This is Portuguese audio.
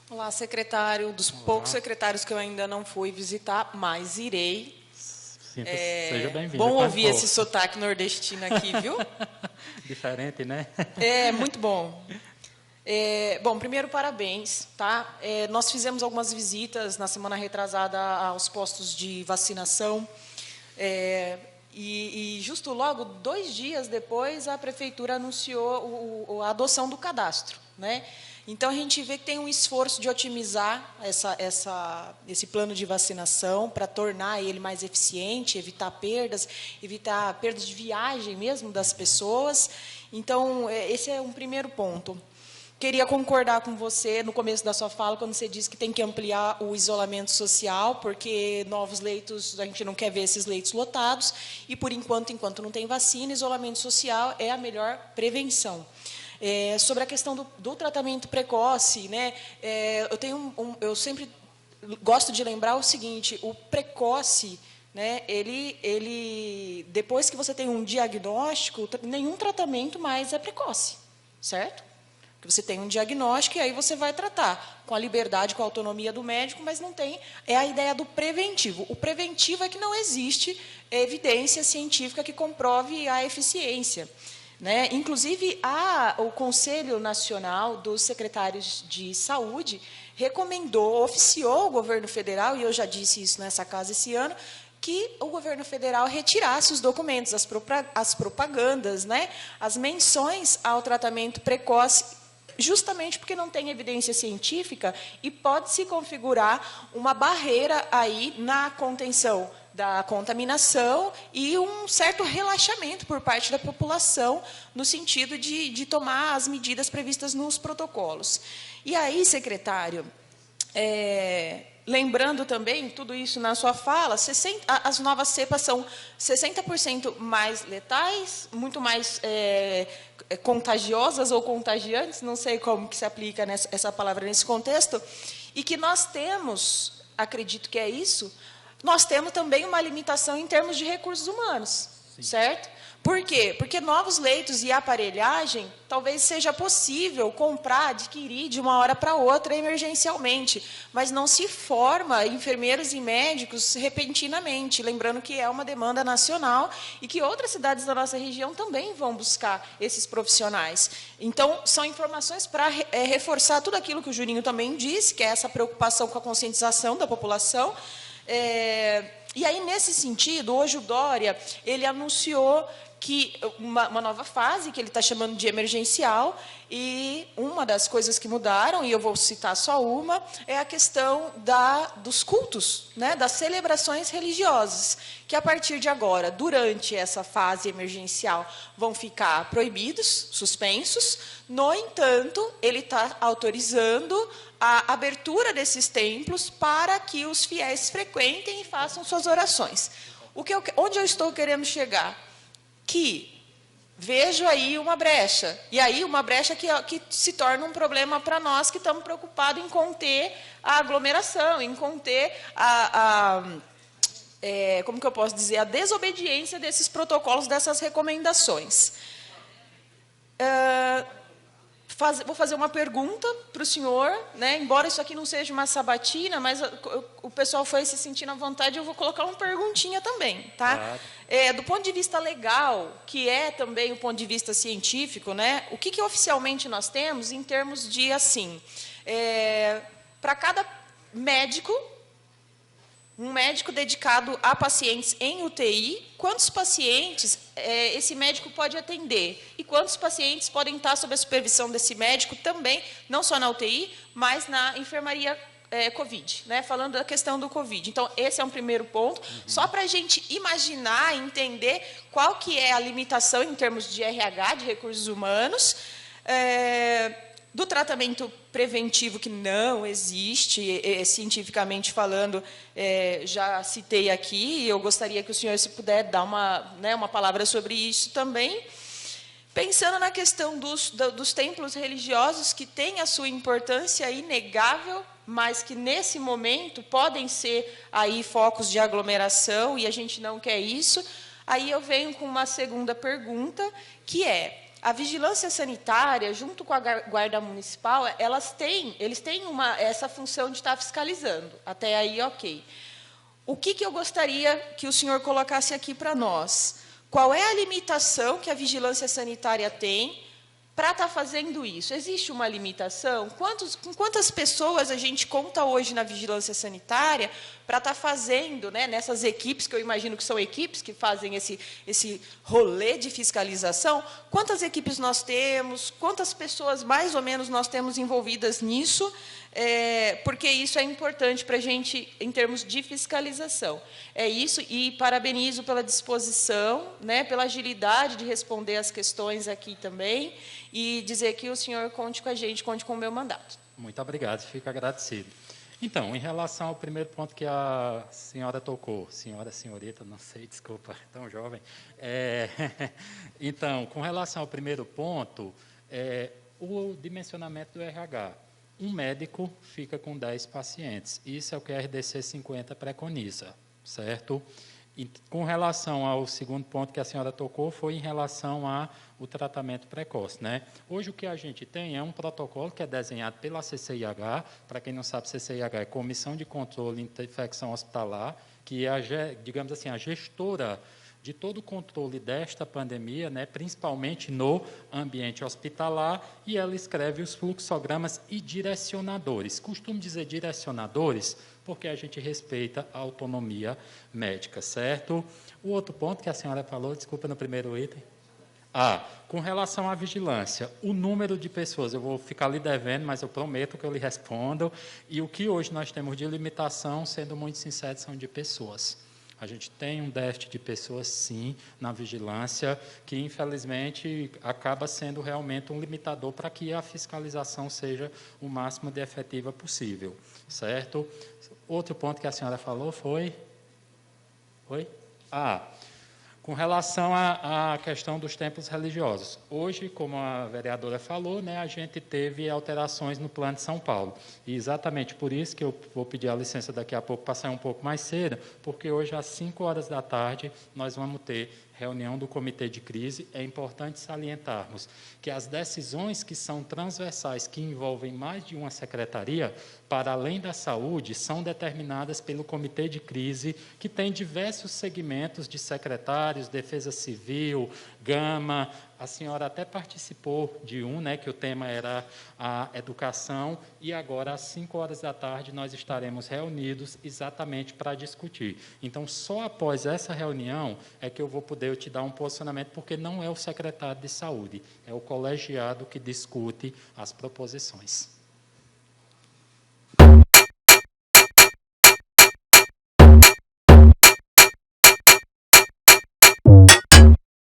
Olá, secretário. Dos poucos secretários que eu ainda não fui visitar, mas irei. Seja bem-vindo. Bom ouvir esse sotaque nordestino aqui, viu? Diferente, né? É, muito bom. Bom, primeiro, parabéns, tá? Nós fizemos algumas visitas na semana retrasada aos postos de vacinação. E justo logo, 2 dias depois, a Prefeitura anunciou a adoção do cadastro, né? Então, a gente vê que tem um esforço de otimizar esse plano de vacinação para tornar ele mais eficiente, evitar perdas de viagem mesmo das pessoas. Então, esse é um primeiro ponto. Queria concordar com você no começo da sua fala, quando você disse que tem que ampliar o isolamento social, porque novos leitos, a gente não quer ver esses leitos lotados, e, por enquanto não tem vacina, isolamento social é a melhor prevenção. Sobre a questão do tratamento precoce, né, eu sempre gosto de lembrar o seguinte: o precoce, né, ele depois que você tem um diagnóstico, nenhum tratamento mais é precoce, certo? Porque você tem um diagnóstico e aí você vai tratar com a liberdade, com a autonomia do médico, mas não tem, é a ideia do preventivo. O preventivo é que não existe evidência científica que comprove a eficiência, né? Inclusive, o Conselho Nacional dos Secretários de Saúde oficiou o governo federal, e eu já disse isso nessa casa esse ano, que o governo federal retirasse os documentos, as propagandas, né, as menções ao tratamento precoce, justamente porque não tem evidência científica e pode se configurar uma barreira aí na contenção da contaminação e um certo relaxamento por parte da população no sentido de tomar as medidas previstas nos protocolos. E aí, secretário, lembrando também, tudo isso na sua fala, as novas cepas são 60% mais letais, muito mais contagiosas ou contagiantes, não sei como que se aplica essa palavra nesse contexto, e que nós temos, acredito que é isso, nós temos também uma limitação em termos de recursos humanos, sim, certo? Por quê? Porque novos leitos e aparelhagem, talvez seja possível comprar, adquirir de uma hora para outra emergencialmente, mas não se forma enfermeiros e médicos repentinamente, lembrando que é uma demanda nacional e que outras cidades da nossa região também vão buscar esses profissionais. Então, são informações para reforçar tudo aquilo que o Juninho também disse, que é essa preocupação com a conscientização da população. E aí, nesse sentido, hoje o Dória, ele anunciou que uma nova fase, que ele está chamando de emergencial, e uma das coisas que mudaram, e eu vou citar só uma, é a questão dos cultos, né, das celebrações religiosas, que a partir de agora, durante essa fase emergencial, vão ficar proibidos, suspensos. No entanto, ele está autorizando a abertura desses templos para que os fiéis frequentem e façam suas orações. Onde eu estou querendo chegar? Que vejo aí uma brecha, e aí uma brecha que se torna um problema para nós que estamos preocupados em conter a aglomeração, em conter como que eu posso dizer, a desobediência desses protocolos, dessas recomendações. Vou fazer uma pergunta para o senhor, né? Embora isso aqui não seja uma sabatina, mas o pessoal foi se sentindo à vontade, eu vou colocar uma perguntinha também, tá? Claro. Do ponto de vista legal, que é também o ponto de vista científico, né? O que oficialmente nós temos em termos de, assim, para cada médico, um médico dedicado a pacientes em UTI, quantos pacientes esse médico pode atender? E quantos pacientes podem estar sob a supervisão desse médico também, não só na UTI, mas na enfermaria Covid, né? Falando da questão do Covid. Então, esse é um primeiro ponto. Só para a gente imaginar, entender qual que é a limitação em termos de RH, de recursos humanos, do tratamento preventivo, que não existe, cientificamente falando, já citei aqui, e eu gostaria que o senhor, se puder, dar uma palavra sobre isso também. Pensando na questão dos templos religiosos, que têm a sua importância inegável, mas que, nesse momento, podem ser aí focos de aglomeração, e a gente não quer isso. Aí eu venho com uma segunda pergunta, que é: a vigilância sanitária, junto com a Guarda Municipal, eles têm essa função de estar fiscalizando. Até aí, ok. O que eu gostaria que o senhor colocasse aqui para nós? Qual é a limitação que a vigilância sanitária tem para estar fazendo isso? Existe uma limitação? Com quantas pessoas a gente conta hoje na vigilância sanitária para estar fazendo, né, nessas equipes, que eu imagino que são equipes que fazem esse rolê de fiscalização? Quantas equipes nós temos? Quantas pessoas, mais ou menos, nós temos envolvidas nisso? Porque isso é importante para a gente, em termos de fiscalização. É isso, e parabenizo pela disposição, né, pela agilidade de responder as questões aqui também, e dizer que o senhor conte com a gente, conte com o meu mandato. Muito obrigado, fico agradecido. Então, em relação ao primeiro ponto que a senhora tocou, senhorita, não sei, desculpa, tão jovem. Então, com relação ao primeiro ponto, o dimensionamento do RH. Um médico fica com 10 pacientes. Isso é o que a RDC 50 preconiza, certo? E, com relação ao segundo ponto que a senhora tocou, foi em relação ao tratamento precoce, né? Hoje, o que a gente tem é um protocolo que é desenhado pela CCIH. Para quem não sabe, CCIH é Comissão de Controle de Infecção Hospitalar, que é, digamos assim, a gestora de todo o controle desta pandemia, né, principalmente no ambiente hospitalar, e ela escreve os fluxogramas e direcionadores. Costumo dizer direcionadores porque a gente respeita a autonomia médica, certo? O outro ponto que a senhora falou, desculpa, no primeiro item. Com relação à vigilância, o número de pessoas, eu vou ficar lhe devendo, mas eu prometo que eu lhe respondo, e o que hoje nós temos de limitação, sendo muito sincero, são de pessoas. A gente tem um déficit de pessoas, sim, na vigilância, que, infelizmente, acaba sendo realmente um limitador para que a fiscalização seja o máximo de efetiva possível, certo? Outro ponto que a senhora falou foi... com relação à questão dos templos religiosos. Hoje, como a vereadora falou, né, a gente teve alterações no Plano de São Paulo. E exatamente por isso que eu vou pedir a licença daqui a pouco para sair um pouco mais cedo, porque hoje, às 5 horas da tarde, nós vamos ter reunião do Comitê de Crise. É importante salientarmos que as decisões que são transversais, que envolvem mais de uma secretaria, para além da saúde, são determinadas pelo Comitê de Crise, que tem diversos segmentos de secretários, Defesa Civil, Gama. A senhora até participou de né, que o tema era a educação, e agora, às 5 horas da tarde, nós estaremos reunidos exatamente para discutir. Então, só após essa reunião é que eu vou poder te dar um posicionamento, porque não é o secretário de saúde, é o colegiado que discute as proposições.